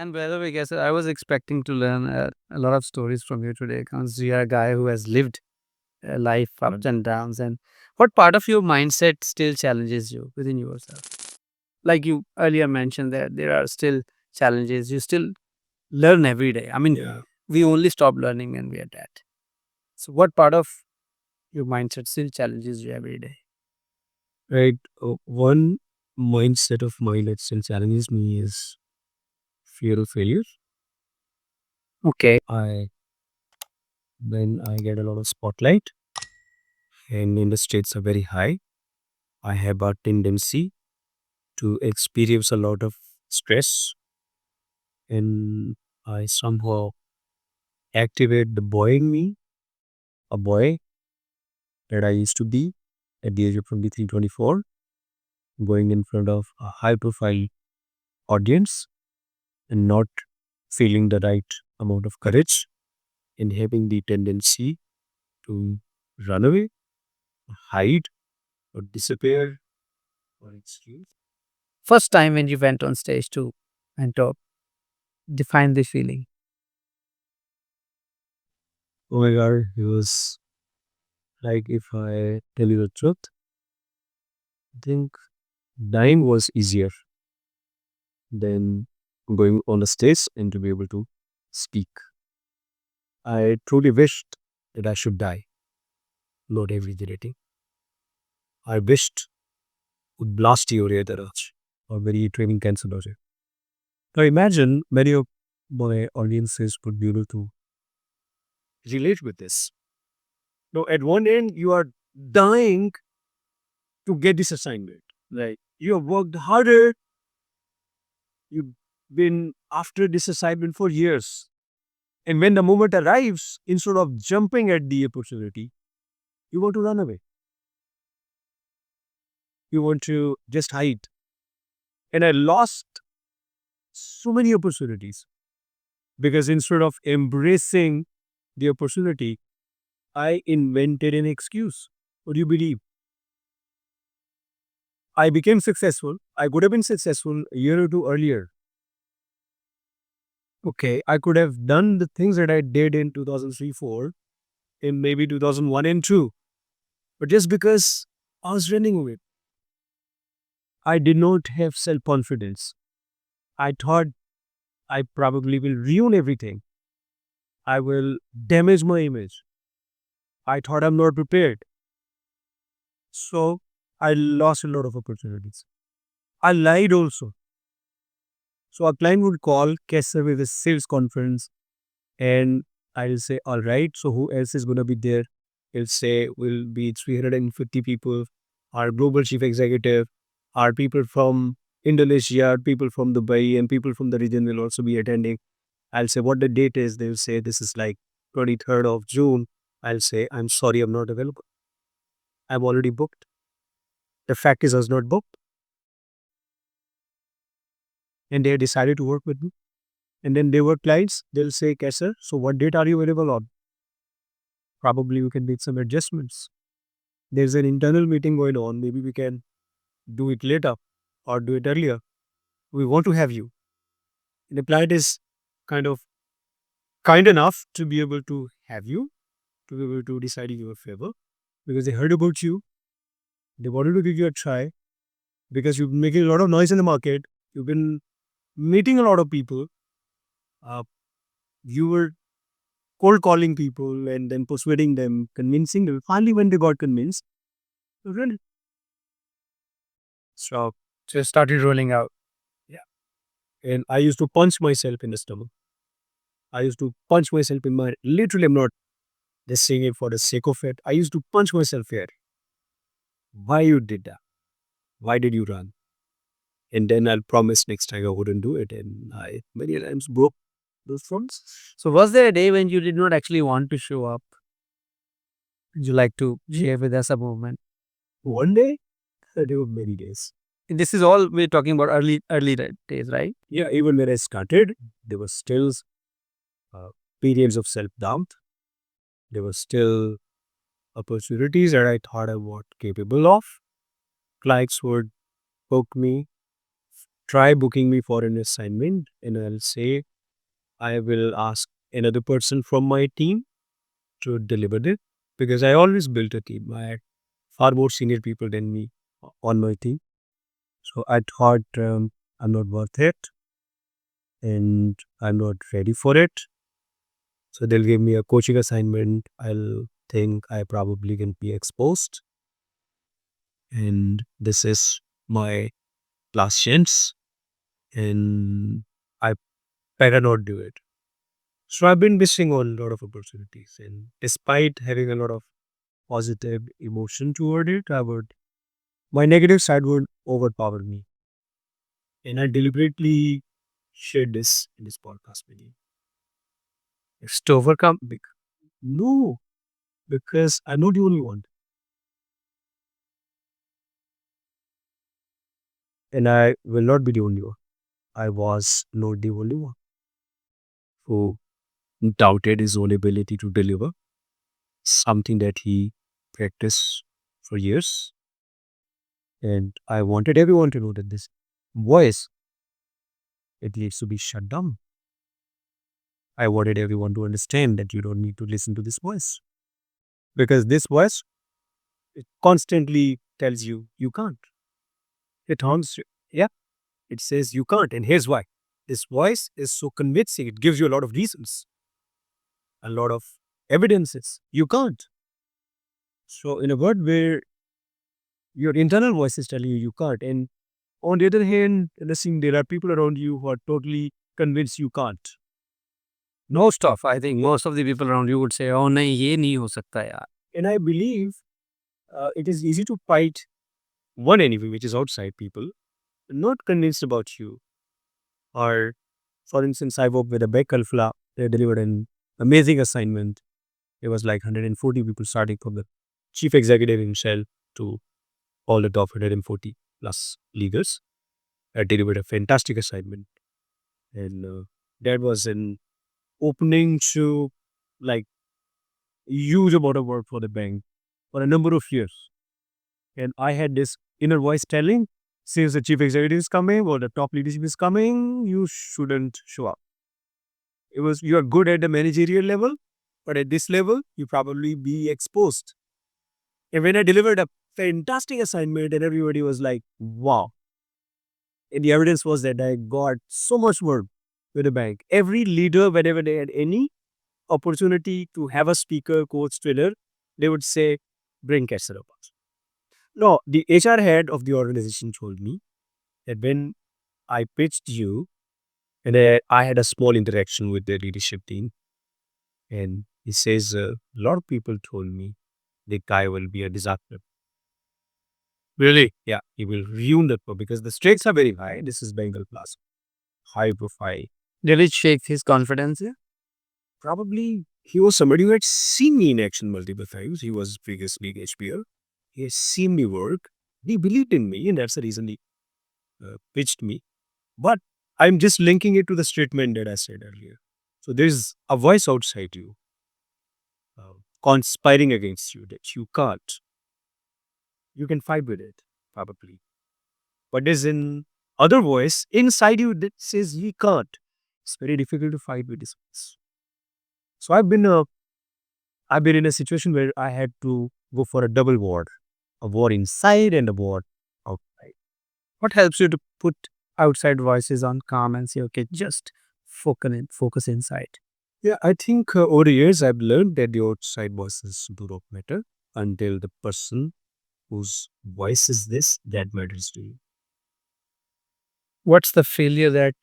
And by the way, guys, I was expecting to learn a lot of stories from you today because you are a guy who has lived life ups and downs. And what part of your mindset still challenges you within yourself? Like you earlier mentioned that there are still challenges. You still learn every day. I mean, Yeah. we only stop learning when we are dead. So, what part of your mindset still challenges you every day? Right. One mindset of mine that still challenges me is fear of failure. Okay. I When I get a lot of spotlight and in the states are very high, I have a tendency to experience a lot of stress, and I somehow activate the boy in me, a boy that I used to be at the age of 23, 24, going in front of a high profile audience and not feeling the right amount of courage and having the tendency to run away, hide, or disappear or excuse. First time when you went on stage to and talk, define the feeling. Oh my god, it was like, if I tell you the truth, I think dying was easier than going on a stage and to be able to speak. I truly wished that I should die, not every generating. I wished would blast you or or very training cancer. Now imagine many of my audiences would be able to relate with this. Now, at one end, you are dying to get this assignment. Right. You have worked harder. You've been after this assignment for years. And when the moment arrives, instead of jumping at the opportunity, you want to run away. You want to just hide. And I lost so many opportunities because instead of embracing the opportunity, I invented an excuse. What do you believe? I became successful. I could have been successful a year or two earlier. Okay, I could have done the things that I did in 2003, 4, in maybe 2001 and 2. But just because I was running away, I did not have self confidence. I thought I probably will ruin everything. I will damage my image. I thought I'm not prepared. So I lost a lot of opportunities. I lied also. So a client would call Qaiser with a sales conference, and I'll say, all right, so who else is going to be there? He'll say, will be 350 people, our global chief executive, our people from Indonesia, people from Dubai, and people from the region will also be attending. I'll say what the date is. They'll say this is like 23rd of June. I'll say, I'm sorry, I'm not available. I'm already booked. The fact is, I was not booked. And they decided to work with me. And then they were clients. They'll say, Kaiser, so what date are you available on? Probably we can make some adjustments. There's an internal meeting going on. Maybe we can do it later or do it earlier. We want to have you. And the client is kind of kind enough to be able to have you, to be able to decide in your favor because they heard about you. They wanted to give you a try because you've been making a lot of noise in the market. You've been meeting a lot of people. Uh, you were cold calling people and then persuading them, convincing them. Finally, when they got convinced, they ran it. So, So, started rolling out. yeah. And I used to punch myself in the stomach. I used to punch myself in my, literally, I'm not just saying it for the sake of it. I used to punch myself here. Why you did that? Why did you run? And then I'll promise next time I wouldn't do it. And I many times broke those fronts. So, was there a day when you did not actually want to show up? Would you like to share with us a moment? One day, there were many days. This is all we're talking about early days, right? Yeah, even when I started, there were still uh, periods of self doubt. There were still opportunities that I thought I was capable of. Clients would book me try booking me for an assignment, and I'll say I will ask another person from my team to deliver it because I always built a team. I had far more senior people than me on my team. So I thought I'm not worth it and I'm not ready for it. So they'll give me a coaching assignment. I'll think I probably can be exposed. And this is my last chance. And I better not do it. So I've been missing on a lot of opportunities. And despite having a lot of positive emotion toward it, my negative side would overpower me. And I deliberately shared this in this podcast with you. It's to overcome. No, because I'm not the only one. And I will not be the only one. I was not the only one who doubted his own ability to deliver something that he practiced for years. And I wanted everyone to know that this voice, it needs to be shut down. I wanted everyone to understand that you don't need to listen to this voice because this voice, it constantly tells you you can't. It haunts you. Yeah, it says you can't. And here's why. This voice is so convincing. It gives you a lot of reasons, a lot of evidences. You can't. So, in a word where your internal voice is telling you you can't, and on the other hand, listening, there are people around you who are totally convinced you can't. Most of, I think most of the people around you would say, "Oh, nahi, ye nahi ho sakta yaar." And I believe it is easy to fight one enemy, which is outside people, not convinced about you. Or, for instance, I worked with a Beck Alfla. They delivered an amazing assignment. It was like 140 people starting from the chief executive himself to all the top 140 plus leaders. I delivered a fantastic assignment. And that was an opening to like huge amount of work for the bank for a number of years. And I had this inner voice telling, since the chief executive is coming or the top leadership is coming, you shouldn't show up. It was, you are good at the managerial level, but at this level, you probably be exposed. And when I delivered a fantastic assignment and everybody was like, wow. And the evidence was that I got so much work with the bank. Every leader, whenever they had any opportunity to have a speaker, coach, trainer, they would say, bring Qaiser Abbas. No, the HR head of the organization told me that when I pitched you, and I had a small interaction with the leadership team, and he says, a lot of people told me the guy will be a disaster. Really? Yeah, he will ruin the pro because the stakes are very high. This is Bengal Plus, high profile. Did it shake his confidence? Yeah? Probably he was somebody who had seen me in action multiple times. He was previously HPL. He has seen me work. He believed in me, and that's the reason he pitched me. But I'm just linking it to the statement that I said earlier. So there's a voice outside you conspiring against you that you can't. You can fight with it, probably. But there's an other voice inside you that says you can't. It's very difficult to fight with this voice. So I've been in a situation where I had to go for a double war, a war inside and a war outside. What helps you to put outside voices on calm and say, okay, just focus inside? Yeah, I think over the years I've learned that the outside voices do not matter until the person whose voice is this that matters to you. What's the failure that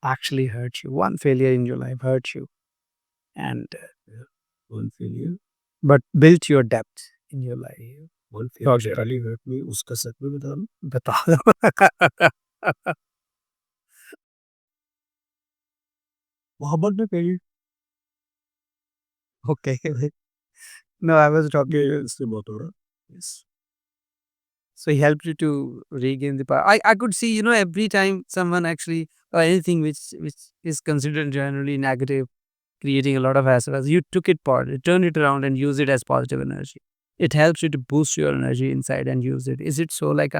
actually hurt you? One failure in your life hurt you and Yeah. One failure, but built your depth in your life. one failure that really hurt me. उसका सच में बता दूं? बता दो. मोहब्बत में failure. Okay. No, I was talking. ये इससे बहुत हो रहा. Yes. So he helped you to regain the power. I could see, every time someone actually or anything which is considered generally negative, creating a lot of hassle, you took it part, you turned it around and use it as positive energy. It helps you to boost your energy inside and use it. Is it so? Like,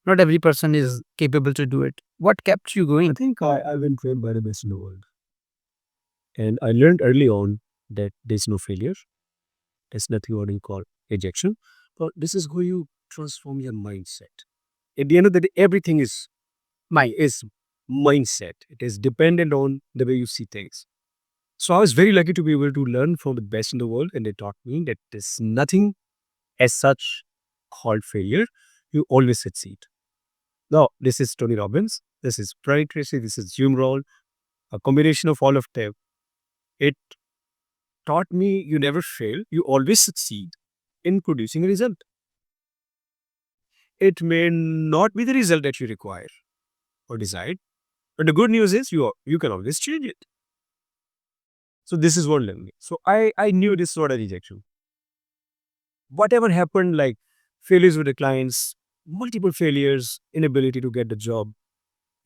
not every person is capable to do it. What kept you I going? think I've been trained by the best in the world. And I learned early on that there's no failure. There's nothing what you call rejection. But this is how you transform your mindset. At the end of the day, everything is mindset. It is dependent on the way you see things. So I was very lucky to be able to learn from the best in the world, and they taught me that there's nothing as such called failure. You always succeed. Now, this is Tony Robbins. This is Brian Tracy. This is Jim Roll. A combination of all of them. It taught me you never fail. You always succeed in producing a result. It may not be the result that you require or decide, but the good news is you can always change it. So this is what learning. So I knew this sort of rejection. Whatever happened, like failures with the clients, multiple failures, inability to get the job,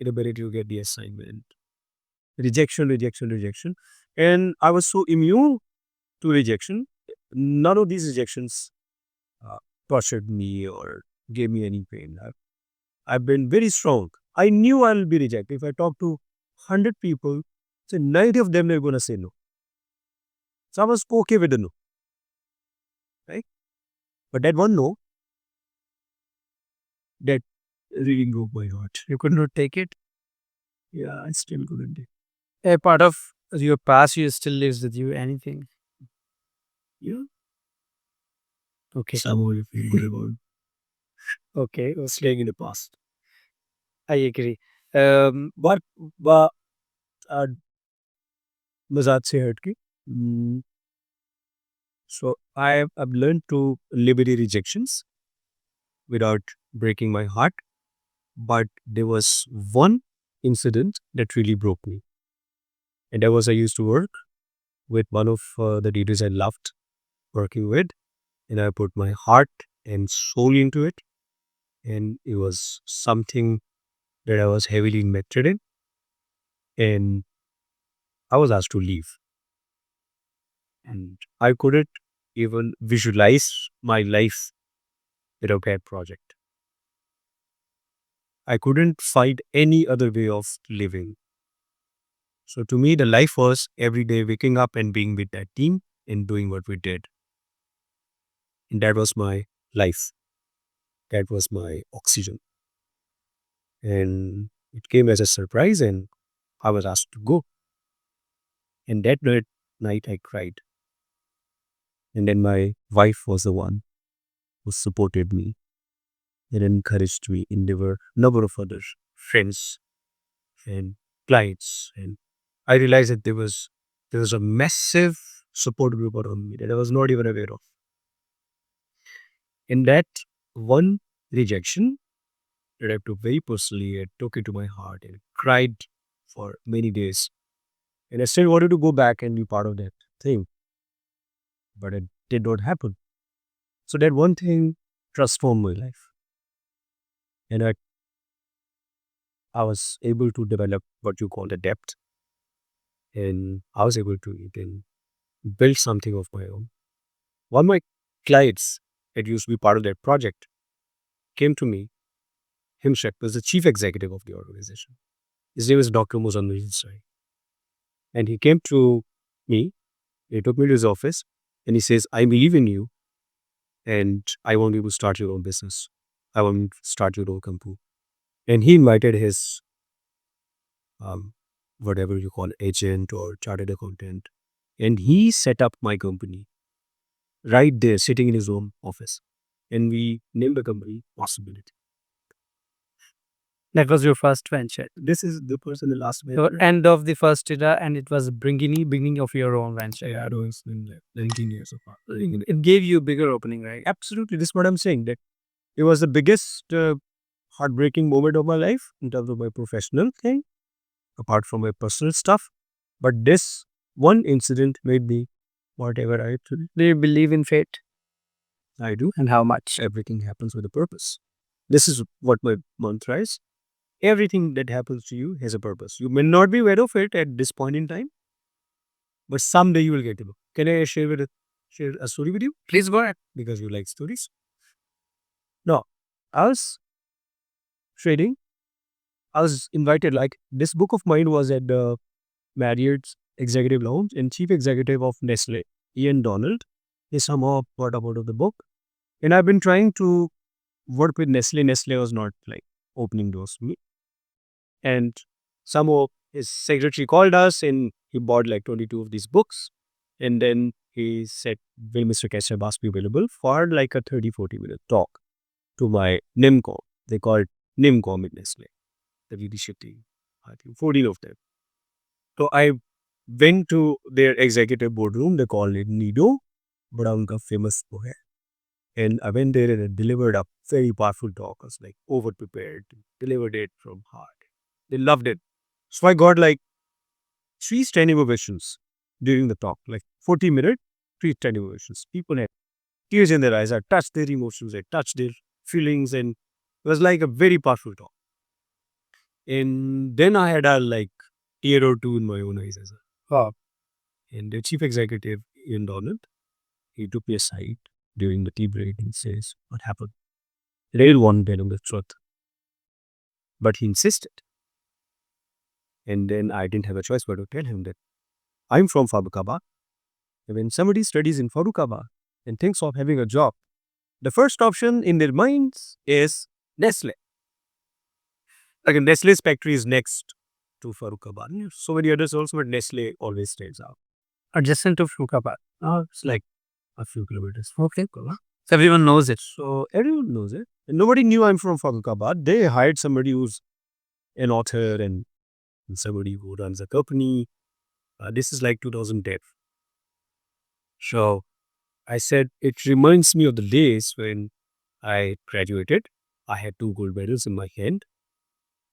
inability to get the assignment, rejection, rejection, rejection. And I was so immune to rejection. None of these rejections uh, tortured me or gave me any pain. I've been very strong. I knew I'll be rejected. If I talk to 100 people, so 90 of them are going to say no. So I was okay with the no, right? But that one no, that really broke my heart. You could not take it. Yeah, I still couldn't take A part of your past you still lives with you. Anything? it. Yeah. Okay. Somehow you feel good about Okay. staying in the past. I agree. But uh, मजाक से हट के so I've learned to live with the rejections without breaking my heart. But there was one incident that really broke me. And that was I used to work with one of the leaders I loved working with. And I put my heart and soul into it. And it was something that I was heavily invested in. And I was asked to leave. And I couldn't even visualize my life without that project. I couldn't find any other way of living. So to me, the life was every day waking up and being with that team and doing what we did. And that was my life. That was my oxygen. And it came as a surprise, and I was asked to go. And that night I cried. And then my wife was the one who supported me and encouraged me. And there were a number of other friends and clients. And I realized that there was a massive support group around me that I was not even aware of. In that one rejection that I took very personally, I took it to my heart and cried for many days. And I still wanted to go back and be part of that thing, but it did not happen. So that one thing transformed my life. And I was able to develop what you call the depth. And I was able to even build something of my own. One of my clients that used to be part of that project came to me. Himshek was the chief executive of the organization. His name is Dr. Muzamil Sai. And he came to me, he took me to his office, and he says, I believe in you, and I want you to start your own business. I want you to start your own company. And he invited his, whatever you call agent or chartered accountant, and he set up my company right there, sitting in his own office. And we named the company Possibility. That was your first venture. This is the person the last So venture. end of the first era, and it was beginning of your own venture. Yeah, it was in like 19 years of It gave you a bigger opening, right? Absolutely. This is what I'm saying. That it was the biggest heartbreaking moment of my life in terms of my professional thing, apart from my personal stuff. But this one incident made me whatever I today. Do you believe in fate, I do. and how much? Everything happens with a purpose. This is what my mantra is. Everything that happens to you has a purpose. You may not be aware of it at this point in time, but someday you will get to know. Can I share with it? share a story with you? Please go ahead. Because you like stories. No, I was trading. I was invited, like, this book of mine was at the Marriott's executive lounge, and chief executive of Nestle, Ian Donald, he somehow got a hold of the book. And I've been trying to work with Nestle. Nestle was not like opening doors to me. And somehow his secretary called us and he bought like 22 of these books. And then he said, will Mr. Qaiser Abbas be available for like a 30-40 minute talk to my NIMCOM? They call it NIMCOM in Nestle, the leadership team. I think 14 of them. So I went to their executive boardroom. They call it Nido, but unka famous wo hai. And I went there and I delivered a very powerful talk. I was like over prepared, delivered it from heart. They loved it. So I got like 3 standing ovations during the talk, like 40 minutes, 3 standing ovations. People had tears in their eyes. I touched their emotions, I touched their feelings, and it was like a very powerful talk. And then I had a like tear or two in my own eyes as well. And the chief executive, Ian Donald, he took me aside during the tea break and says, what happened? Rail wanted to tell him the truth. But he insisted. And then I didn't have a choice but to tell him that I'm from Farrukhabad. And when somebody studies in Farrukhabad and thinks of having a job, the first option in their minds is Nestle. Like Nestle's factory is next to Farrukhabad. So many others also, but Nestle always stands out. Adjacent to Farrukhabad. It's like a few kilometers. Okay. So everyone knows it. So everyone knows it. And nobody knew I'm from Farrukhabad. They hired somebody who's an author and somebody who runs a company. This is like 2010. So I said, it reminds me of the days when I graduated. I had 2 gold medals in my hand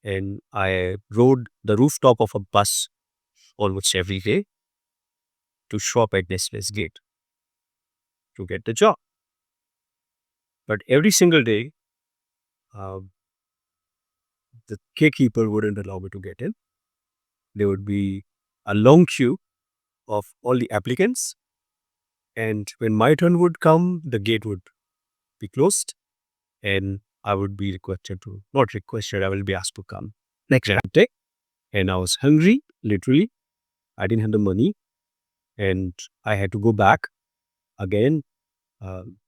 and I rode the rooftop of a bus almost every day to shop at Nestle's gate to get the job. But every single day, the gatekeeper wouldn't allow me to get in. There would be a long queue of all the applicants. And when my turn would come, the gate would be closed and I would be requested to, not requested, I will be asked to come next day. And I was hungry, literally. I didn't have the money and I had to go back again,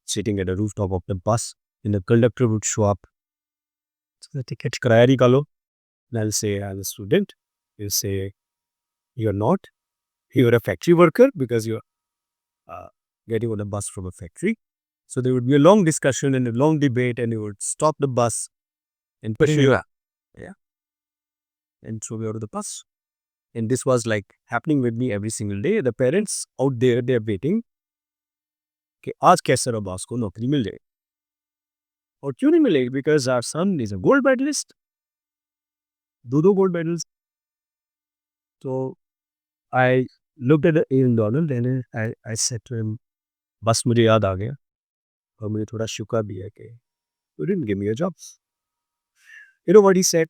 sitting at the rooftop of the bus. And the conductor would show up. So the ticket kiraya nikalo. And I'll say, I'm a student. He'll say, you're not. You're a factory worker because you're getting on a bus from a factory. So there would be a long discussion and a long debate, and he would stop the bus and push you out. Yeah. And throw me out of the bus. And this was like happening with me every single day. The parents out there, they're waiting. कि आज कैसर अब्बास को नौकरी मिल जाए और क्यों नहीं मिलेगी because our son is a gold medalist. 2 gold medals. So I looked at Ian Donald and I said to him, बस मुझे याद आ गया और मुझे थोड़ा शुक्र भी है कि you didn't give me a job. You know what he said?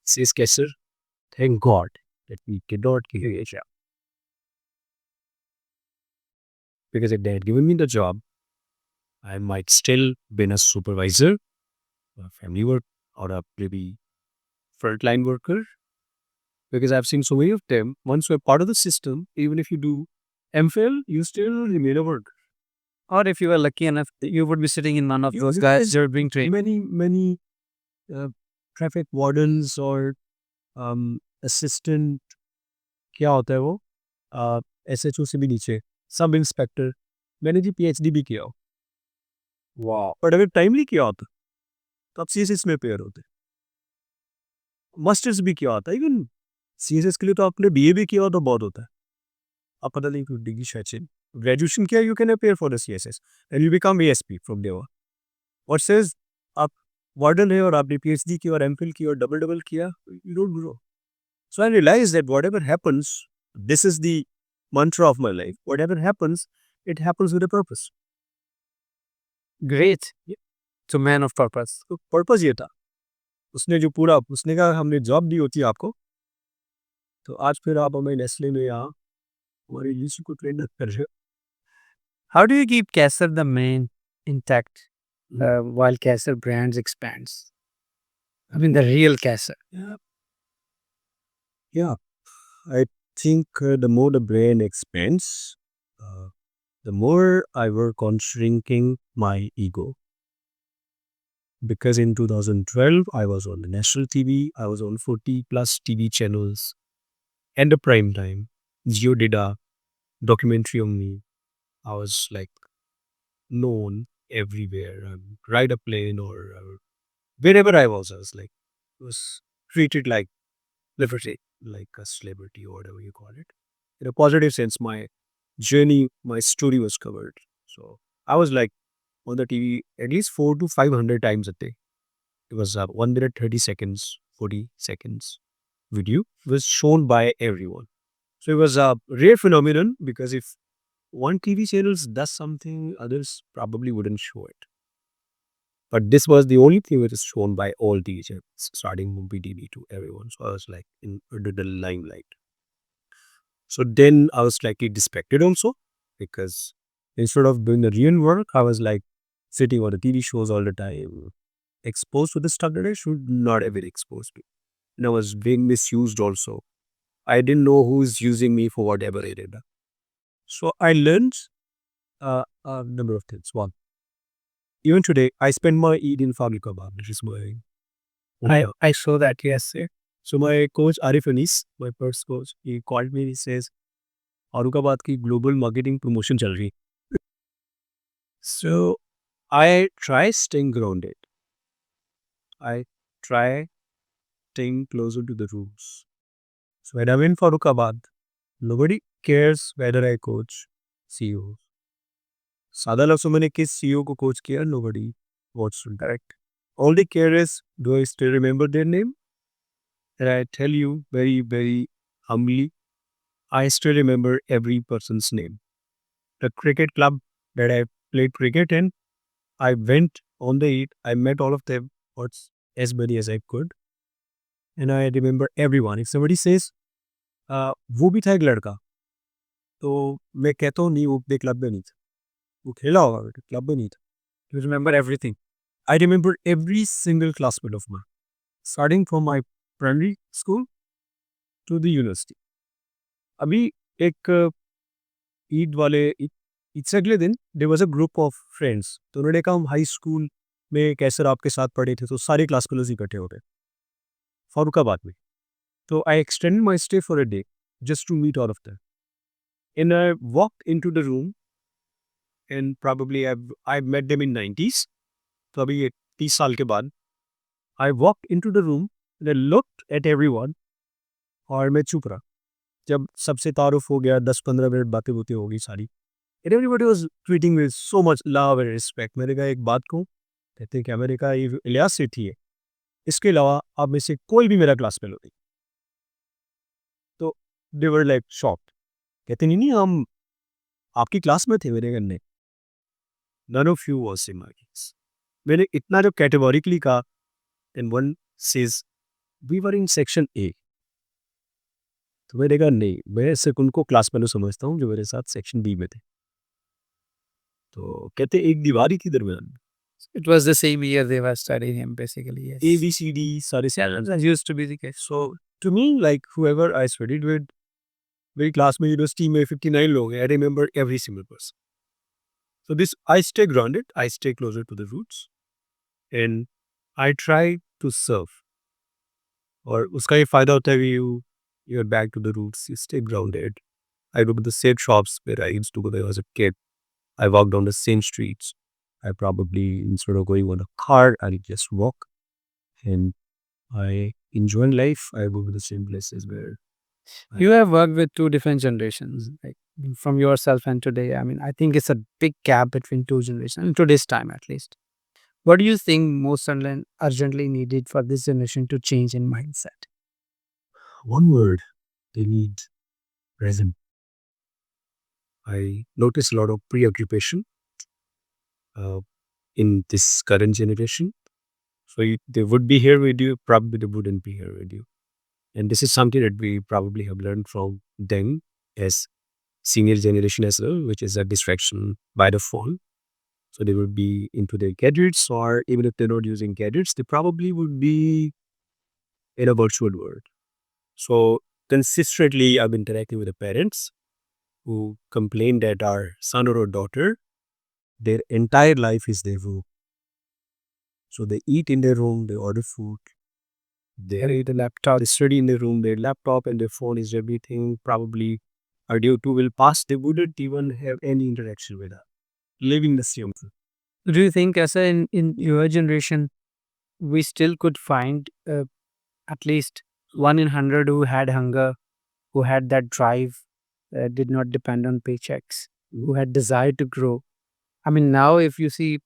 He says, Qaiser, thank God that we did not give you a job. Because if they had given me the job, I might still been a supervisor, a family work, or a maybe frontline worker. Because I've seen so many of them, once you're part of the system, even if you do MPhil, you still remain a worker. Or if you were lucky enough, you would be sitting in one of those guys who are being trained. Many traffic wardens or assistant, क्या होता है वो SHO से भी नीचे sub inspector मैंने जी PhD भी किया हो वाह बट अगर टाइमली किया होता तो आप CSS में पेयर होते मास्टर्स भी किया होता इवन CSS के लिए तो आपने BA भी किया हो तो बहुत होता है आप पता नहीं क्यों डिग्री शायद ग्रेजुएशन किया you can appear for the CSS and you become ASP from there what says आप वार्डन है और आपने PhD की और MPhil की और डबल किया you don't grow So I realized that whatever happens, this is the mantra of my life. Whatever happens, it happens with a purpose. Great. To man of purpose. तो purpose ये था उसने जो पूरा उसने कहा हमने जॉब दी होती है आपको तो आज फिर आप हमें नेस्ले में यहाँ हमारे लीसी को ट्रेन कर रहे हो How do you keep Qaiser the main intact while Qaiser brands expands? I mean, the real Qaiser. Yeah, yeah. I think the more the brain expands, uh, the more I work on shrinking my ego. Because in 2012, I was on the national TV, I was on 40 plus TV channels, and the prime time. Geo did a documentary on me. I was like known everywhere. Ride a plane or wherever I was like, was treated like liberty, like a celebrity or whatever you call it. In a positive sense, my journey, my story was covered. So I was like on the TV at least 4 to 500 times a day. It was 1 minute 30 seconds, 40 seconds video was shown by everyone. So it was a rare phenomenon because if one TV channel does something, others probably wouldn't show it. But this was the only thing that is shown by all TV channels, starting from BTV to everyone. So I was like in under the limelight. So then I was slightly distracted also because instead of doing the real work, I was like sitting on the TV shows all the time, exposed to the stuff that I should not have been exposed to. And I was being misused also. I didn't know who's using me for whatever I did. So I learned a number of things. One, even today, I spend my Eid in Farlikabad, which is my I saw that, yes. So my coach Arif Anis, my first coach, he called me. He says, "Aurangabad की global marketing promotion चल रही." So I try staying grounded. I try staying closer to the roots. So when I'm in Farukabad, nobody cares whether I coach CEOs. सादा लफ्ज़ों मैंने किस CEO को coach किया, nobody wants to direct. All they care is, do I still remember their name? And I tell you very, very humbly, I still remember every person's name. The cricket club that I played cricket in, I went on the eat. I met all of them, what's as many as I could. And I remember everyone. If somebody says, वो भी था एक लड़का, तो मैं कहता हूँ नहीं वो अपने क्लब में नहीं था. वो खेला होगा बेटा, क्लब में नहीं था. You remember everything. I remember every single classmate of mine, starting from my primary school to the university. अभी एक ईद वाले ईद से अगले दिन there was a group of friends, तो उन्होंने कहा हम हाई स्कूल में कैसर आपके साथ पढ़े थे, तो सारे क्लास फेलोज इकट्ठे हो गए फारूकाबाद में. तो I extended my stay for a day just to meet all of them. And I walked into the room and probably I met them in 90s. तो अभी ये 30 साल के बाद आई walked into the room and I looked at everyone और मैं चुप रहा. जब सबसे तारुफ हो गया, 10-15 मिनट बातें होती होगी सारी, and everybody was treating me with so much love and respect. मैंने कहा एक बात कहूँ, कहते हैं क्या, मैंने कहा ये इलियास सेठी है, इसके अलावा आप में से कोई भी मेरा क्लास फेलो नहीं. तो दे वर लाइक शॉक्ड. कहते नहीं नहीं हम आपकी क्लास में थे. मेरे कहने none of you was in my class. मैंने इतना जो कैटेगोरिकली कहा, and one says we were in section A. तो मैंने कहा नहीं, मैं सिर्फ उनको क्लास फेलो समझता हूँ जो मेरे साथ सेक्शन बी में थे. तो कहते एक दीवार ही थी दरमियान. It was the same year they were studying him, basically, yes. A, B, C, D, सारे Yeah, that used to be the case. So to me, like whoever I studied with, मेरी क्लास में university में 59 लोग हैं. I remember every single person. So this, I stay grounded, I stay closer to the roots, and I try to serve. और उसका ये फायदा होता है कि you're back to the roots, you stay grounded. I go to the same shops where I used to go when I was a kid. I walk down the same streets. I probably, instead of going on a car, I just walk, and I enjoy life. I go to the same places where You have worked with two different generations, like from yourself and today. I mean, I think it's a big gap between two generations, in today's time at least. What do you think most urgently needed for this generation to change in mindset? one word, they need present. I notice a lot of preoccupation uh, in this current generation. So they would be here with you, probably they wouldn't be here with you. And this is something that we probably have learned from them as senior generation as well, which is a distraction by the phone. So they would be into their gadgets, or even if they're not using gadgets, they probably would be in a virtual world. So consistently, I'm interacting with the parents who complain that our son or daughter, their entire life is their room. So they eat in their room, they order food, they read a laptop, they study in their room, their laptop and their phone is everything. Probably a day or two will pass, they wouldn't even have any interaction with us, living the same. Do you think, as in your generation, we still could find at least 1 in 100 who had hunger, who had that drive, did not depend on paychecks, who had desire to grow? I mean, now if you see,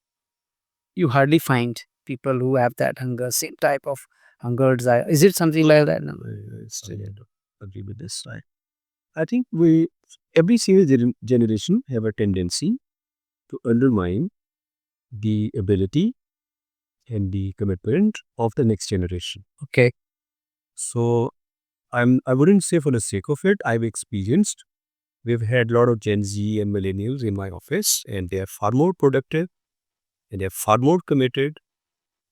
you hardly find people who have that hunger, same type of hunger desire. Is it something like that? No. I still don't agree with this. I think we, every single generation have a tendency to undermine the ability and the commitment of the next generation. Okay. So I wouldn't say for the sake of it. I've experienced, we've had a lot of Gen Z and millennials in my office, and they are far more productive and they're far more committed.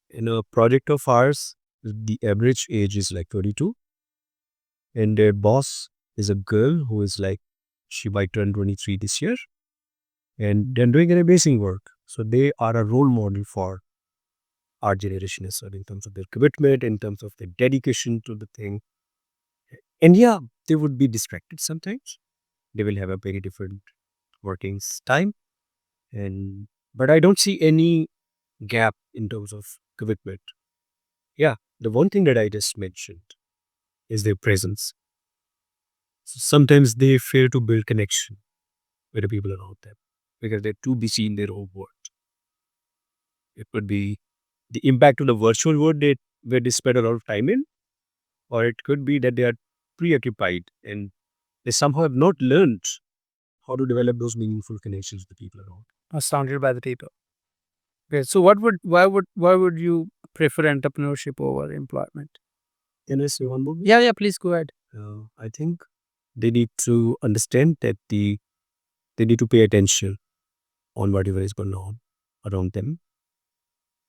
In a project of ours, the average age is like 32, and their boss is a girl who is like, she might turn 23 this year, and they're doing an amazing work. So they are a role model for our generation as well, in terms of their commitment, in terms of their dedication to the thing. And yeah, they would be distracted sometimes. They will have a very different working time. And but I don't see any gap in terms of commitment. Yeah, the one thing that I just mentioned is their presence. So sometimes they fail to build connection with the people around them because they're too busy in their own world. It could be the impact to the virtual world where they spend a lot of time in, or it could be that they are preoccupied and they somehow have not learned how to develop those meaningful connections with the people around. Or surrounded by the people. Okay. So why would you prefer entrepreneurship over employment? Can I say one more? Yeah, yeah, please go ahead. I think they need to understand that they need to pay attention on whatever is going on around them,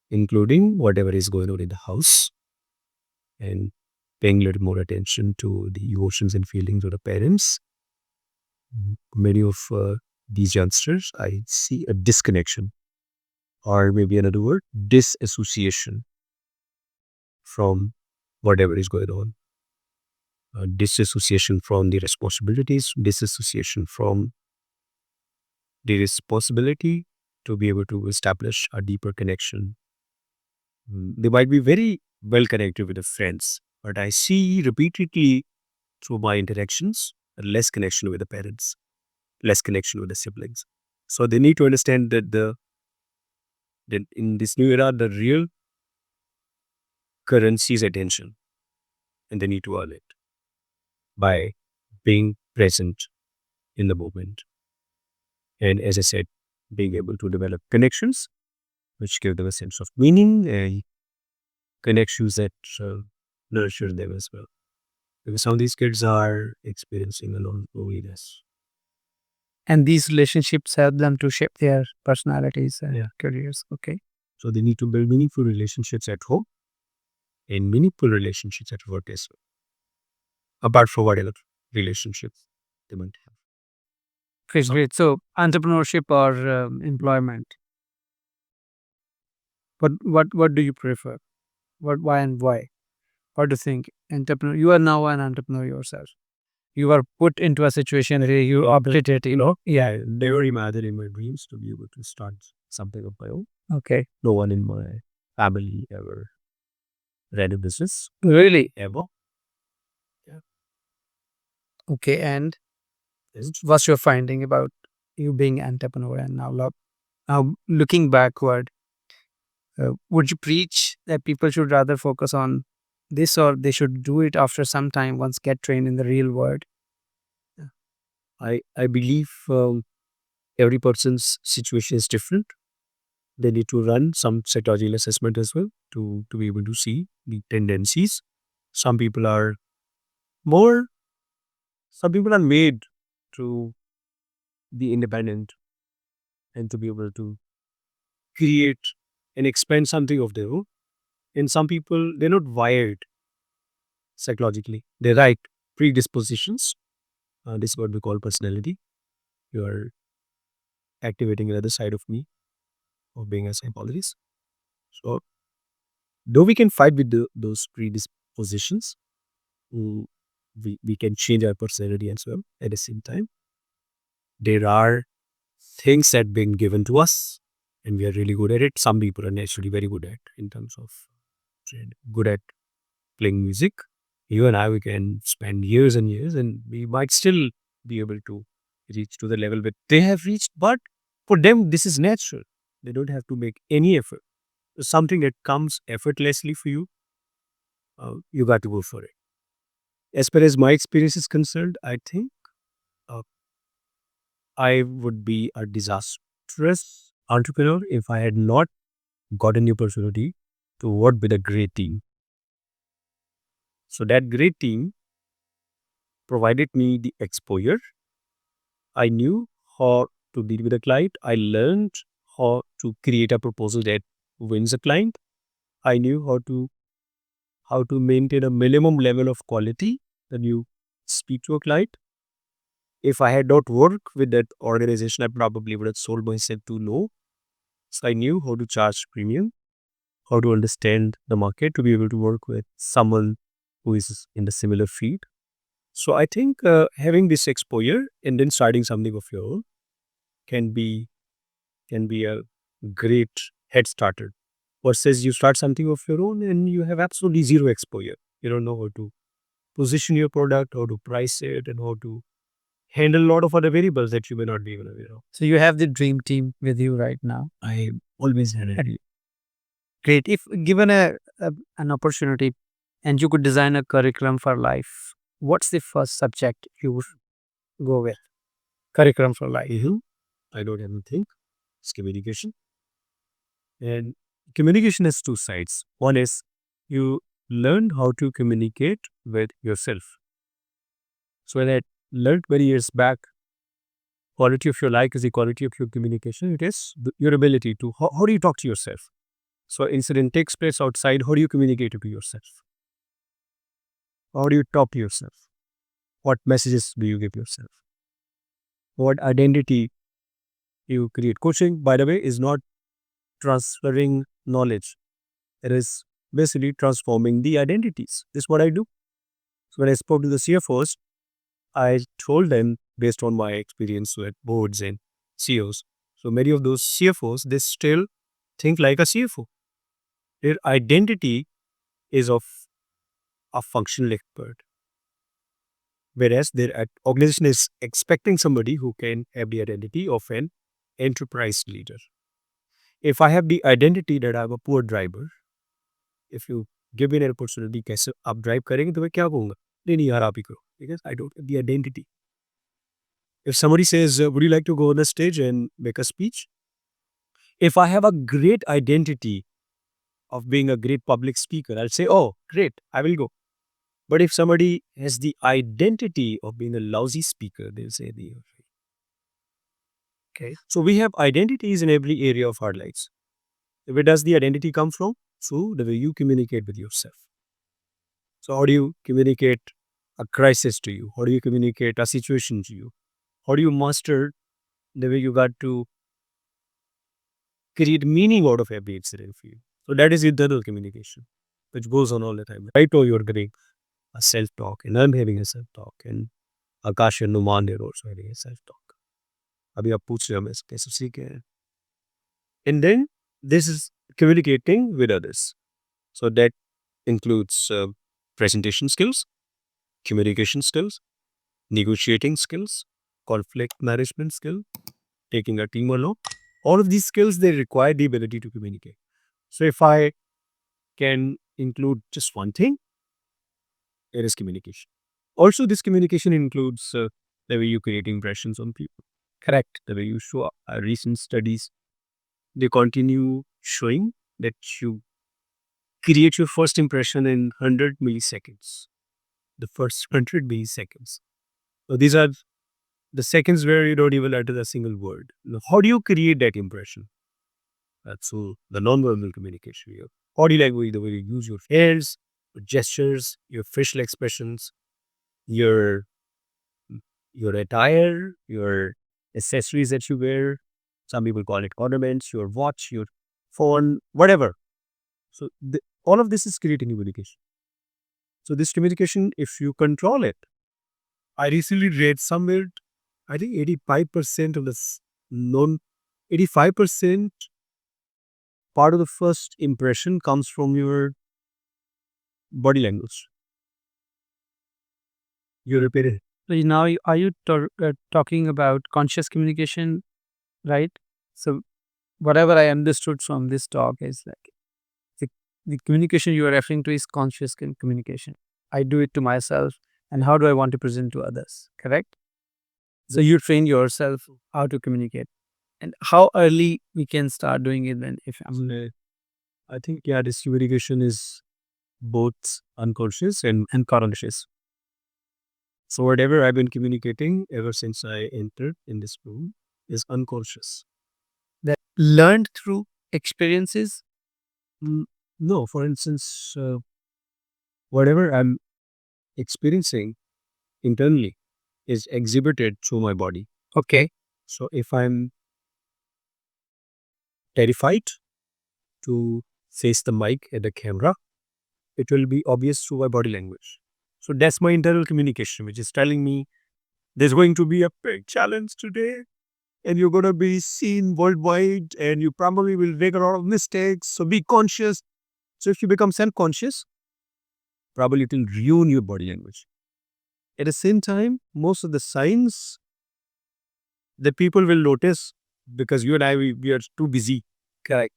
including whatever is going on in the house, and paying a little more attention to the emotions and feelings of the parents. Many of these youngsters, I see a disconnection, or maybe another word, disassociation from whatever is going on. Disassociation from the responsibilities, disassociation from the responsibility to be able to establish a deeper connection. They might be very well connected with the friends, but I see repeatedly through my interactions less connection with the parents, less connection with the siblings. So they need to understand that in this new era, the real currency is attention, and they need to earn it by being present in the moment. And as I said, being able to develop connections which give them a sense of meaning, and connections that nurture them as well. Because some of these kids are experiencing a lot of loneliness. And these relationships help them to shape their personalities and Yeah. careers. Okay. So they need to build meaningful relationships at home and meaningful relationships at work as well, apart from whatever relationships they might have. Great, great. So entrepreneurship or employment? What do you prefer? Why and why? What do you think? Entrepreneur. You are now an entrepreneur yourself. You are put into a situation where you operate, Yeah. I never imagined in my dreams to be able to start something of my own. Okay. No one in my family ever ran a business, Really? ever. Okay. And what's your finding about you being entrepreneur and now looking backward? Would you preach that people should rather focus on this, or they should do it after some time once get trained in the real world? I believe every person's situation is different. They need to run some psychological assessment as well to be able to see the tendencies. Some people are more, some people are made to be independent and to be able to create and expand something of their own. And some people, they're not wired psychologically. They're right predispositions. This is what we call personality. You are activating another side of me of being a psychologist. So, though we can fight with those predispositions, mm, we can change our personality as well at the same time. There are things that been given to us and we are really good at it. Some people are naturally very good at in terms of good at playing music. You and I, we can spend years and years and we might still be able to reach to the level that they have reached. But for them, this is natural. They don't have to make any effort. Something that comes effortlessly for you, you got to go for it. As far as my experience is concerned, I think uh, I would be a disastrous entrepreneur if I had not gotten the opportunity to work with a great team. So that great team provided me the exposure. I knew how to deal with a client. I learned how to create a proposal that wins a client. I knew how to maintain a minimum level of quality when you speak to a client. If I had not worked with that organization, I probably would have sold myself too low. So I knew how to charge premium, how to understand the market to be able to work with someone who is in the similar field. So I think having this exposure and then starting something of your own can be a great head starter. Versus you start something of your own and you have absolutely zero exposure. You don't know how to position your product, how to price it, and how to handle a lot of other variables that you may not be even aware of. So you have the dream team with you right now. I always had it. Great. If given an opportunity and you could design a curriculum for life, what's the first subject you would go with? Curriculum for life. I don't have anything. It's communication. And communication has two sides. One is you learn how to communicate with yourself. So when I learned many years back, quality of your life is the quality of your communication. It is your ability to, how do you talk to yourself? So incident takes place outside. How do you communicate to yourself? How do you talk to yourself? What messages do you give yourself? What identity you create? Coaching, by the way, is not transferring knowledge. It is basically transforming the identities. This is what I do. So when I spoke to the CFOs, I told them based on my experience with boards and CEOs. So many of those CFOs, they still think like a CFO. Their identity is of a functional expert, whereas their organization is expecting somebody who can have the identity of an enterprise leader. If I have the identity that I'm a poor driver, if you give me an opportunity, कैसे आप drive करेंगे तो मैं क्या कहूँगा? नहीं यार आप ही करो, because I don't have the identity. If somebody says, would you like to go on a stage and make a speech? If I have a great identity of being a great public speaker, I'll say, oh, great, I will go. But if somebody has the identity of being a lousy speaker, they'll say, okay. So we have identities in every area of our lives. Where does the identity come from? Through the way you communicate with yourself. So how do you communicate a crisis to you? How do you communicate a situation to you? How do you master the way you got to create meaning out of every incident for you? So that is internal communication, which goes on all the time. Right now you're getting a self-talk and I'm having a self-talk and Akash and Numan, they're also having a self-talk. अभी आप पूछ रहे हो मैं कैसे सीखे हैं. And then this is communicating with others. So that includes presentation skills, communication skills, negotiating skills, conflict management skill, taking a team along. All of these skills, they require the ability to communicate. So if I can include just one thing, it is communication. Also, this communication includes the way you create impressions on people. Correct. The way you show up. Recent studies, they continue showing that you create your first impression in 100 milliseconds. The first 100 milliseconds. So these are the seconds where you don't even utter a single word. Now, how do you create that impression? That's so the nonverbal communication. Your body language, the way you use your hands, your gestures, your facial expressions, your your attire, your accessories that you wear. Some people call it ornaments, your watch, your phone, whatever. So all of this is creating communication. So this communication, if you control it, I recently read somewhere, I think 85% of this non 85% part of the first impression comes from your body language. You repeat it. So are you talking about conscious communication, right? So whatever I understood from this talk is like the, the communication you are referring to is conscious communication. I do it to myself, and how do I want to present to others? Correct. So you train yourself how to communicate, and how early we can start doing it. Then, if I'm I think, yeah, this communication is both unconscious and conscious. So whatever I've been communicating ever since I entered in this room is unconscious. that learned through experiences. Mm, No, for instance, whatever I'm experiencing internally is exhibited through my body. Okay. So if I'm terrified to face the mic at the camera, it will be obvious through my body language. So that's my internal communication, which is telling me there's going to be a big challenge today and you're going to be seen worldwide and you probably will make a lot of mistakes. So be conscious. So if you become self-conscious, probably it will ruin your body language. At the same time, most of the signs that people will notice because you and I, we are too busy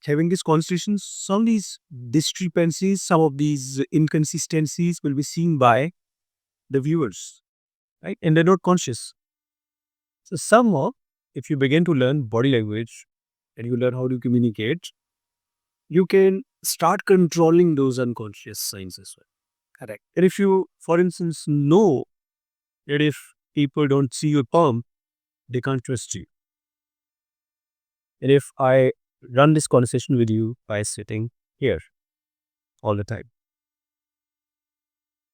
having these conversations, some of these discrepancies, some of these inconsistencies will be seen by the viewers, right? And they're not conscious. So somehow, if you begin to learn body language and you learn how to communicate, you can start controlling those unconscious signs as well. Correct. And if you, for instance, know that if people don't see your palm, they can't trust you. And if I run this conversation with you by sitting here all the time,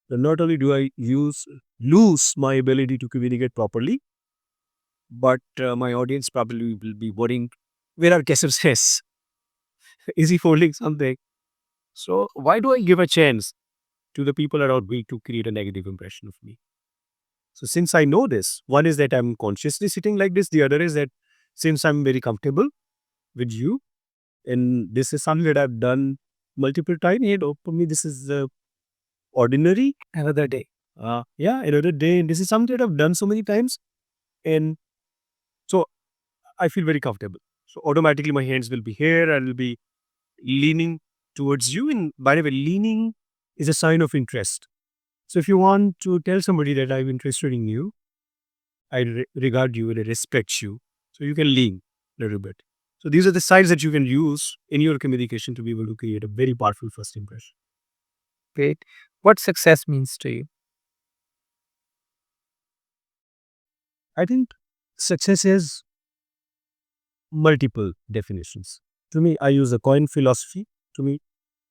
then not only do I lose my ability to communicate properly, but my audience probably will be worrying, where are Kesar says? Is he folding something? So why do I give a chance to the people around me to create a negative impression of me? So since I know this, one is that I'm consciously sitting like this. The other is that since I'm very comfortable with you, and this is something that I've done multiple times, for me, this is ordinary. Another day. Yeah, another day. And this is something that I've done so many times. And so I feel very comfortable. So automatically my hands will be here. I will be leaning towards you. And by the way, leaning is a sign of interest. So if you want to tell somebody that I'm interested in you, I regard you and I respect you. So you can lean a little bit. So these are the signs that you can use in your communication to be able to create a very powerful first impression. Great. What success means to you? I think success has multiple definitions. To me, I use a coin philosophy. To me,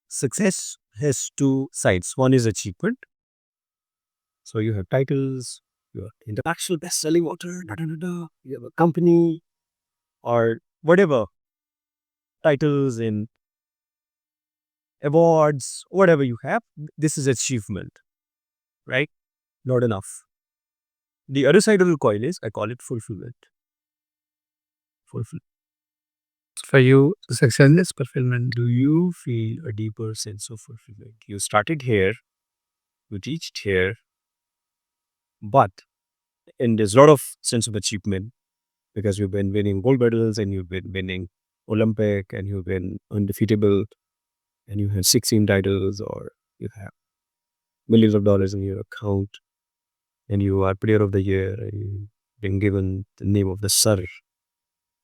success has two sides. One is achievement. So you have titles, you have international best-selling author, you have a company or whatever titles and awards, whatever you have. This is achievement, right? Not enough. The other side of the coin is, I call it fulfillment. Fulfillment. For you, success is fulfillment. Do you feel a deeper sense of fulfillment? You started here, you reached here, but and there's a lot of sense of achievement because you've been winning gold medals and you've been winning Olympic and you've been undefeatable and you have 16 titles or you have millions of dollars in your account and you are player of the year and you've been given the name of the sir,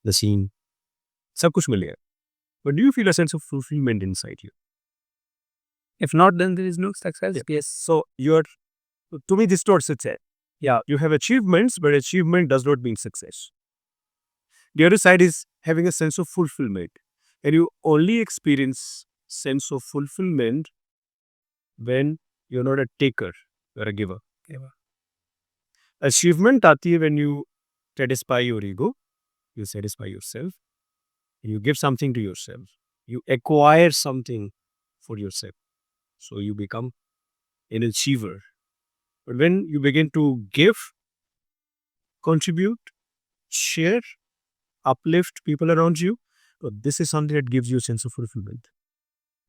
the scene. सब कुछ मिल गया. But do you feel a sense of fulfillment inside you? If not, then there is no success. Yes. So you're, to me, this is not success. Yeah, you have achievements, but achievement does not mean success. The other side is having a sense of fulfillment. And you only experience sense of fulfillment when you're not a taker, you're a giver. Achievement आती है when you satisfy your ego, you satisfy yourself, you give something to yourself, you acquire something for yourself. So you become an achiever. But when you begin to give, contribute, share, uplift people around you, so this is something that gives you a sense of fulfillment.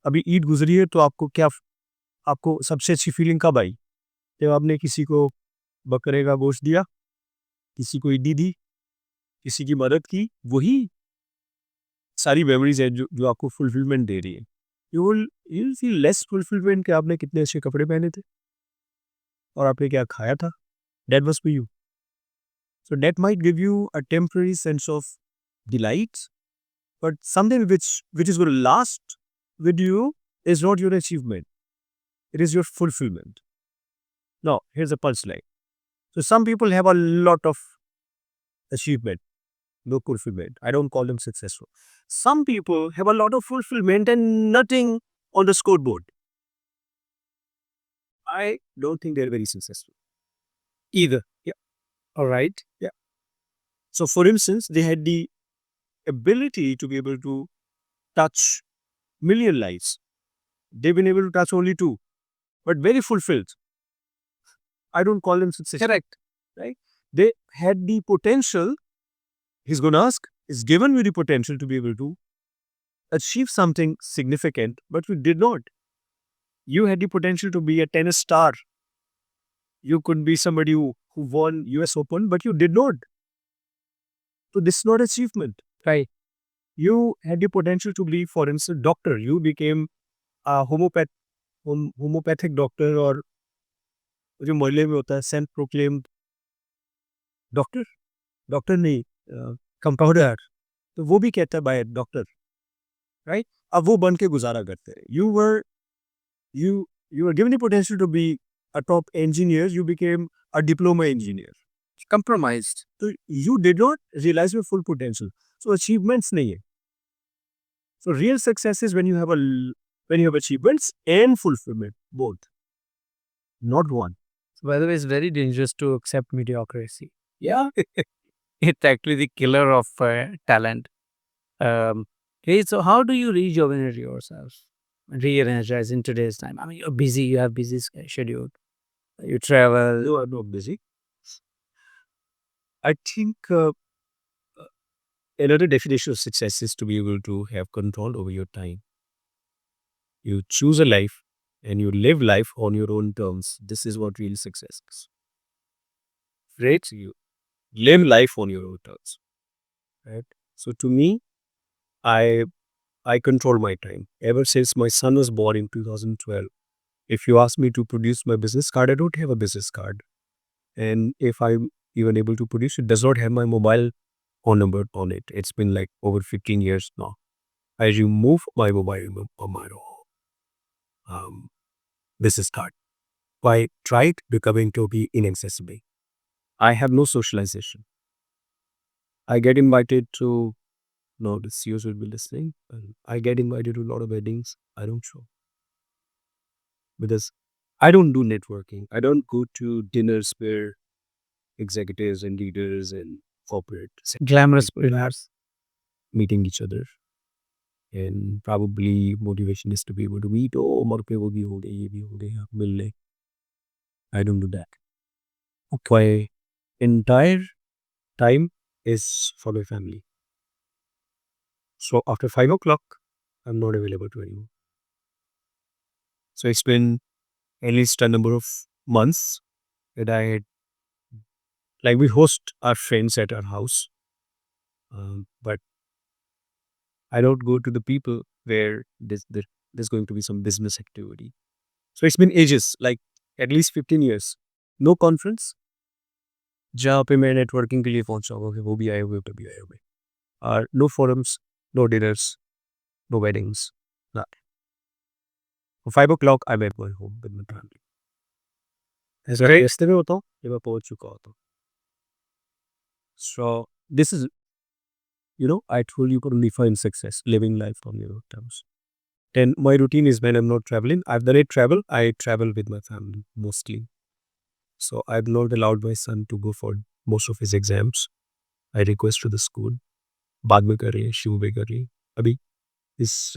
अभी ईद गुजरी है तो आपको सबसे अच्छी feeling कब आई? जब आपने किसी को बकरे का गोश्त दिया, किसी को ईदी दी, किसी की मदद की, वही सारी मेमोरीज है जो आपको फुलफिलमेंट दे रही है. You will feel less fulfilment कि आपने कितने अच्छे कपड़े पहने थे और आपने क्या खाया था. That was for you. So that might give you a temporary sense of delight, but something which is going to last with you is not your achievement. It is your fulfillment. Now, here's a punchline. So some people have a lot of achievement, no fulfillment. I don't call them successful. Some people have a lot of fulfillment and nothing on the scoreboard. I don't think they're very successful either. Yeah. All right. Yeah. So, for instance, they had the ability to be able to touch million lives. They've been able to touch only two, but very fulfilled. I don't call them successful. Correct. Right? They had the potential. He's going to ask, is given you the potential to be able to achieve something significant, but you did not. You had the potential to be a tennis star. You could be somebody who won US Open, but you did not. So this is not achievement. Right. You had the potential to be, for instance, doctor. You became a homeopathic doctor or जो मोहल्ले में होता है self proclaimed doctor नहीं compounder, तो वो भी कहता है बाय डॉक्टर. राइट. अब वो बन के गुजारा करते हैं. You were given the potential to be a top engineer. You became a diploma engineer. Compromised. So you did not realize your full potential. So achievements nahi hai. So real success is when you have achievements and fulfillment, both, not one. By the way, it's very dangerous to accept mediocrity. Yeah. It's actually the killer of talent. Okay, so how do you rejuvenate yourself and re-energize in today's time? I mean, you're busy, you have busy schedule, you travel. No, I'm not busy. I think another definition of success is to be able to have control over your time. You choose a life and you live life on your own terms. This is what real success is. Right? So you live life on your own terms. Right? So to me, I control my time. Ever since my son was born in 2012, if you ask me to produce my business card, I don't have a business card. And if I'm even able to produce, it does not have my mobile phone number on it. It's been like over 15 years now. I remove my mobile number on my business card. I tried becoming to be inaccessible. I have no socialization. I get invited to, no, the CEOs will be listening. I get invited to a lot of weddings. I don't show. Because I don't do networking. I don't go to dinners where executives and leaders and corporate Glamorous dinners. meeting each other. And probably motivation is to be able to meet, oh, mar pe wo bhi ho gaye, ye bhi ho gaya, mil le. I don't do that. My entire time is for my family. So after 5 o'clock, I'm not available to anyone. So it's been at least a number of months that I had, like we host our friends at our house. But I don't go to the people where there's going to be some business activity. So it's been ages, like at least 15 years. No conference. जहाँ पे मैं networking के लिए पहुंचा हुआ वो भी आए हुए कभी आए हुए. No forums, no dinners, no weddings. Not. 5 o'clock, I'm at my home with my family. ऐसा Great. रास्ते में होता हूँ जब मैं पहुँच चुका होता हूँ. So this is, I told you to define success, living life on your terms. Then my routine is when I'm not traveling. I've done it travel. I travel with my family mostly. So I've not allowed my son to go for most of his exams. I request to the school. बाद में करिए, शुरू में करिए. अभी is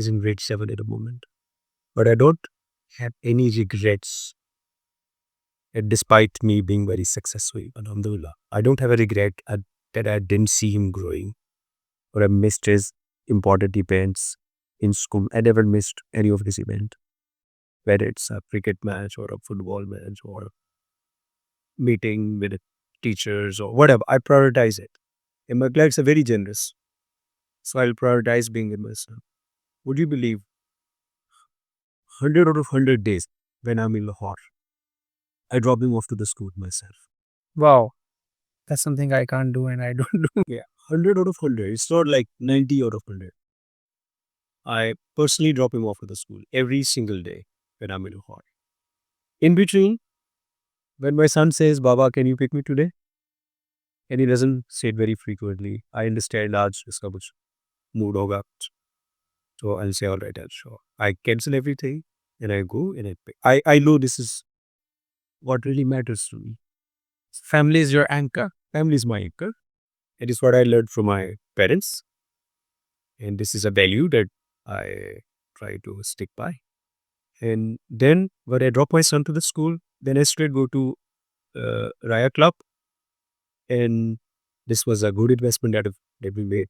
in grade 7 at the moment. But I don't have any regrets despite me being very successful. Alhamdulillah. I don't have a regret that I didn't see him growing or I missed his important events in school. I never missed any of his event, whether it's a cricket match or a football match or meeting with the teachers or whatever. I prioritize it. And my clients are very generous. So I'll prioritize being with my son. Would you believe 100 out of 100 days when I'm in Lahore, I drop him off to the school myself. Wow. That's something I can't do and I don't do. Yeah, 100 out of 100. It's not like 90 out of 100. I personally drop him off to the school every single day when I'm in Lahore. In between, when my son says, Baba, can you pick me today? And he doesn't say it very frequently. I understand आज इसका कुछ mood होगा. So I'll say, all right, I'll show. I cancel everything and I go and I pick. I know this is what really matters to me. Family is your anchor. Family is my anchor. It is what I learned from my parents. And this is a value that I try to stick by. And then when I drop my son to the school, then I straight go to Raya Club. And this was a good investment that we made.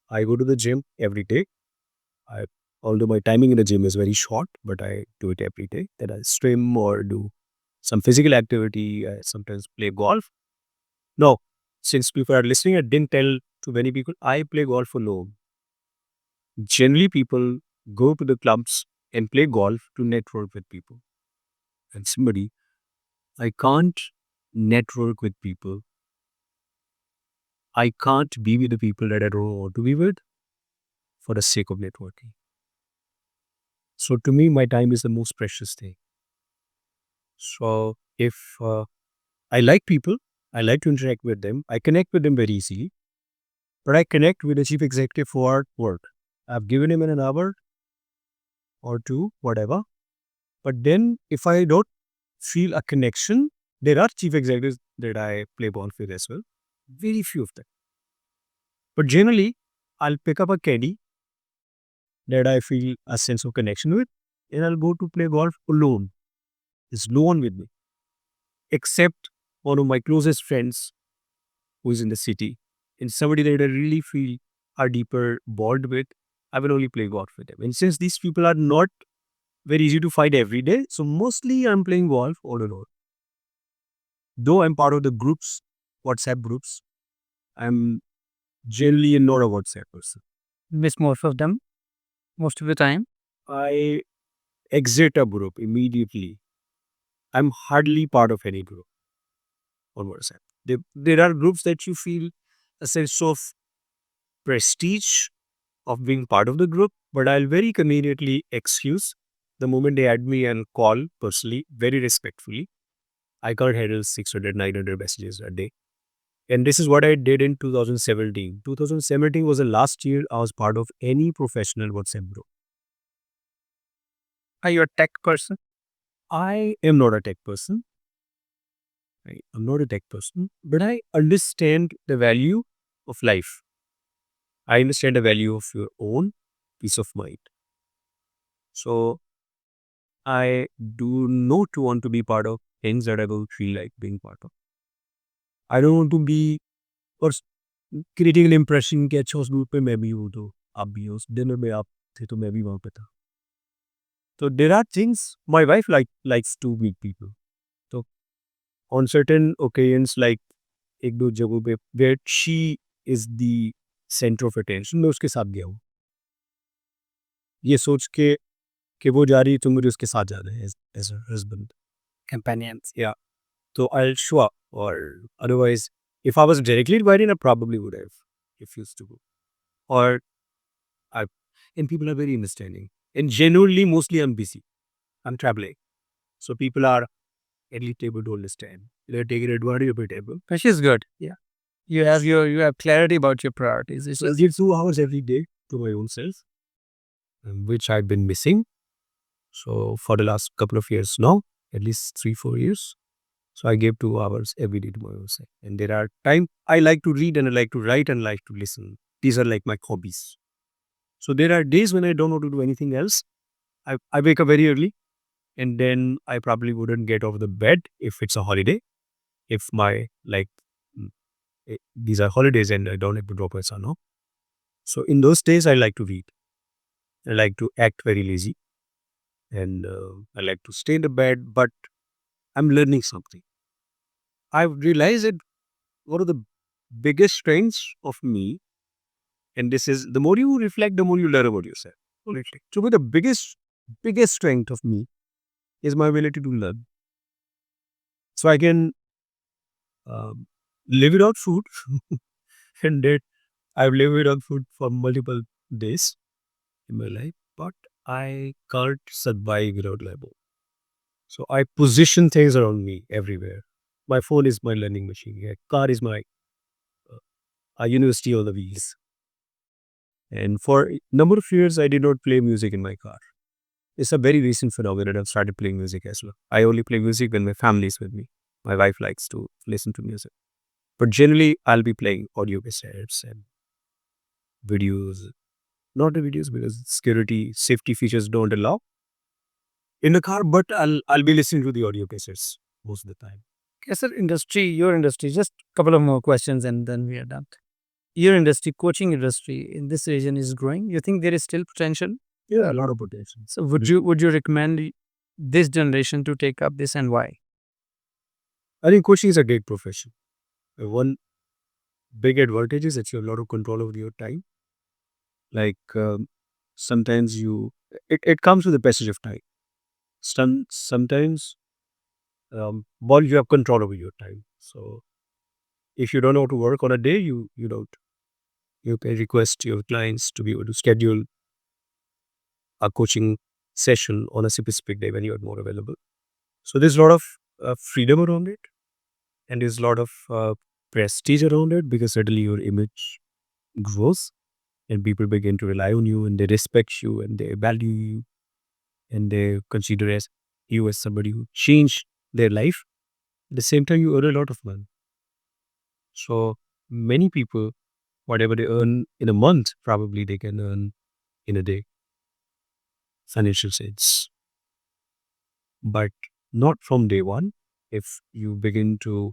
I go to the gym every day. Although my timing in the gym is very short, but I do it every day. Then I swim or do some physical activity. I sometimes play golf. No, since people are listening, I didn't tell to many people, I play golf alone. Generally, people go to the clubs and play golf to network with people. And somebody, I can't network with people. I can't be with the people that I don't want to be with for the sake of networking. So to me, my time is the most precious thing. So if I like people, I like to interact with them, I connect with them very easily, but I connect with the chief executive for work. I've given him an hour or two, whatever. But then if I don't feel a connection, there are chief executives that I play ball with as well. Very few of them. But generally, I'll pick up a caddy that I feel a sense of connection with, and I'll go to play golf alone. There's no one with me, except one of my closest friends who is in the city. And somebody that I really feel a deeper bond with, I will only play golf with them. And since these people are not very easy to find every day, so mostly I'm playing golf all alone. Though I'm part of the groups, WhatsApp groups, I'm generally not a WhatsApp person. Miss most of them, most of the time. I exit a group immediately. I'm hardly part of any group on WhatsApp. There are groups that you feel a sense of prestige of being part of the group, but I'll very conveniently excuse the moment they add me and call personally, very respectfully. I can't handle 600, 900 messages a day. And this is what I did in 2017. 2017 was the last year I was part of any professional WhatsApp group. Are you a tech person? I am not a tech person. I'm not a tech person, but I understand the value of life. I understand the value of your own peace of mind. So I do not want to be part of things that I don't feel like being part of. I don't want to be or creating an impression कि अच्छा उस group पे मैं भी हूँ तो आप भी हो उस डिनर में आप थे तो मैं भी वहाँ पे था. So there are things my wife likes to meet people. So on certain occasions like एक दो जगहों पे where she is the center of attention मैं उसके साथ गया हूँ. ये सोच के कि वो जा रही है तो मुझे उसके साथ जाना है as her husband. Companions. Yeah. So I'll show up or otherwise if I was directly invited I probably would have refused to go. Or I and people are very understanding. And genuinely mostly I'm busy. I'm traveling. So people are any table to understand. They're taking advantage of a table. Which is good. Yeah. You have clarity about your priorities. It's So I give 2 hours every day to my own self, which I've been missing. So for the last couple of years now, at least 3-4 years. So I give 2 hours every day to my own self. And there are time I like to read and I like to write and like to listen. These are like my hobbies. So there are days when I don't want to do anything else. I wake up very early and then I probably wouldn't get off the bed if it's a holiday. If my like these are holidays and I don't have to drop my son off. So in those days I like to read. I like to act very lazy and I like to stay in the bed, but I'm learning something. I've realized that one of the biggest strengths of me, and this is the more you reflect, the more you learn about yourself. Honestly. So, the biggest strength of me is my ability to learn. So, I can live without food, and that I've lived without food for multiple days in my life, but I can't survive without label. So, I position things around me everywhere. My phone is my learning machine. A car is my a university on the wheels. And for a number of years, I did not play music in my car. It's a very recent phenomenon. I've started playing music as well. I only play music when my family is with me. My wife likes to listen to music. But generally, I'll be playing audio cassettes and videos. Not the videos because security, safety features don't allow in the car, but I'll be listening to the audio cassettes most of the time. Sir, industry, your industry, just a couple of more questions and then we are done. Your industry, coaching industry in this region is growing. You think there is still potential? Yeah, a lot of potential. So would you recommend this generation to take up this and why? I think coaching is a great profession. One big advantage is that you have a lot of control over your time. Like sometimes it comes with the passage of time. Sometimes well, you have control over your time. So if you don't know how to work on a day, you don't. You can request your clients to be able to schedule a coaching session on a specific day when you are more available. So there's a lot of freedom around it, and there's a lot of prestige around it because suddenly your image grows and people begin to rely on you and they respect you and they value you and they consider as you as somebody who changed their life. At the same time, you earn a lot of money. So many people, whatever they earn in a month, probably they can earn in a day, financial sense. But not from day one. If you begin to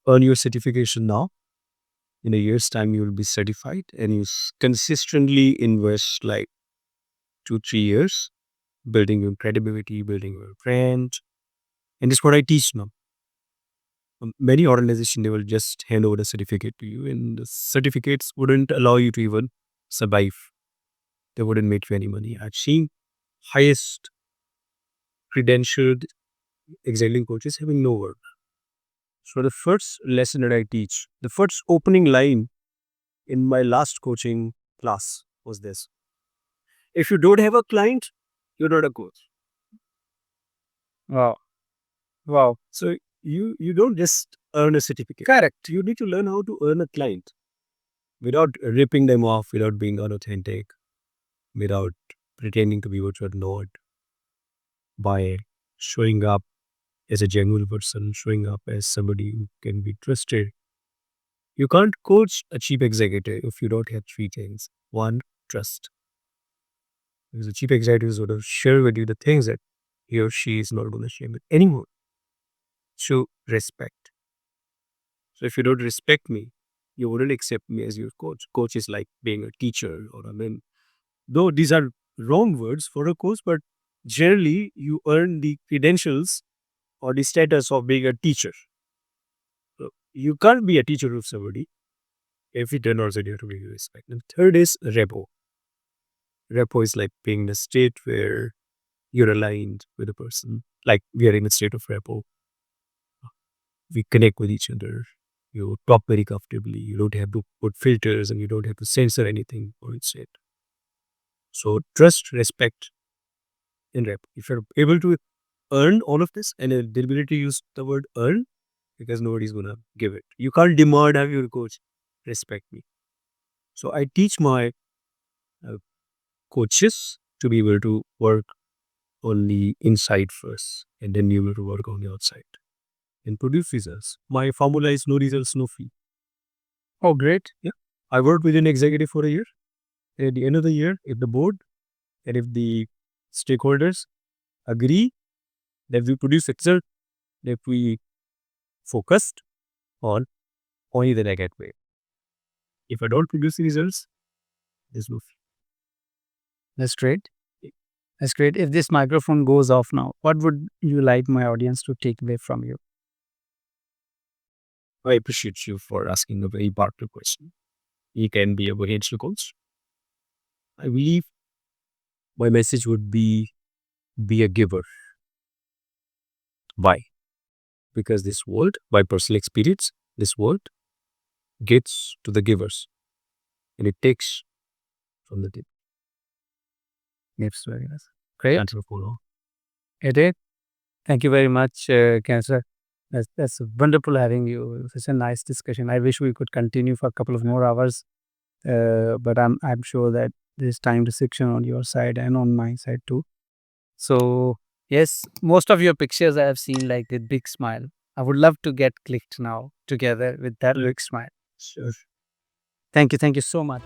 earn your certification now, in a year's time, you will be certified and you consistently invest like 2-3 years, building your credibility, building your brand. And this is what I teach now. Many organizations, they will just hand over the certificate to you and the certificates wouldn't allow you to even survive. They wouldn't make you any money. I've seen highest credentialed excelling coaches having no work. So the first lesson that I teach, the first opening line in my last coaching class was this. If you don't have a client, you're not a coach. Wow. Wow. So you don't just earn a certificate. Correct. You need to learn how to earn a client without ripping them off, without being unauthentic, without pretending to be what you're not, by showing up as a genuine person, showing up as somebody who can be trusted. You can't coach a chief executive if you don't have three things. One, trust. Because the chief executive is going to share with you the things that he or she is not going to share with anyone. So, respect. So, if you don't respect me, you wouldn't accept me as your coach. Coach is like being a teacher or a mentor. Though these are wrong words for a coach, but generally you earn the credentials or the status of being a teacher. So you can't be a teacher of somebody if you don't also dare to be respect. And third is repo. Repo is like being in a state where you're aligned with a person. Like we are in a state of repo. We connect with each other. You talk very comfortably. You don't have to put filters and you don't have to censor anything or instead. So trust, respect, and repo. If you're able to earn all of this, and I deliberately use the word earn because nobody's gonna give it. You can't demand have your coach respect me. So I teach my uh, coaches to be able to work on the inside first, and then be able to work on the outside and produce results. My formula is no results, no fee. Oh, great. Yeah. I worked with an executive for a year. At the end of the year, if the board and if the stakeholders agree that we produce result, that we focused on only the negative way. If I don't produce the results, there's no fee. That's great. That's great. If this microphone goes off now, what would you like my audience to take away from you? I appreciate you for asking a very particular question. You can be a potential coach. I believe my message would be a giver. Why? Because this world, by personal experience, this world gets to the givers and it takes from the giver. Yes, very nice. Great. That's a follow. It is. Thank you very much, Cancer. That's wonderful having you. Such a nice discussion. I wish we could continue for a couple of more hours, but I'm sure that there's time restriction on your side and on my side too. So yes, most of your pictures I have seen like with big smile. I would love to get clicked now together with that big smile. Sure. Thank you so much.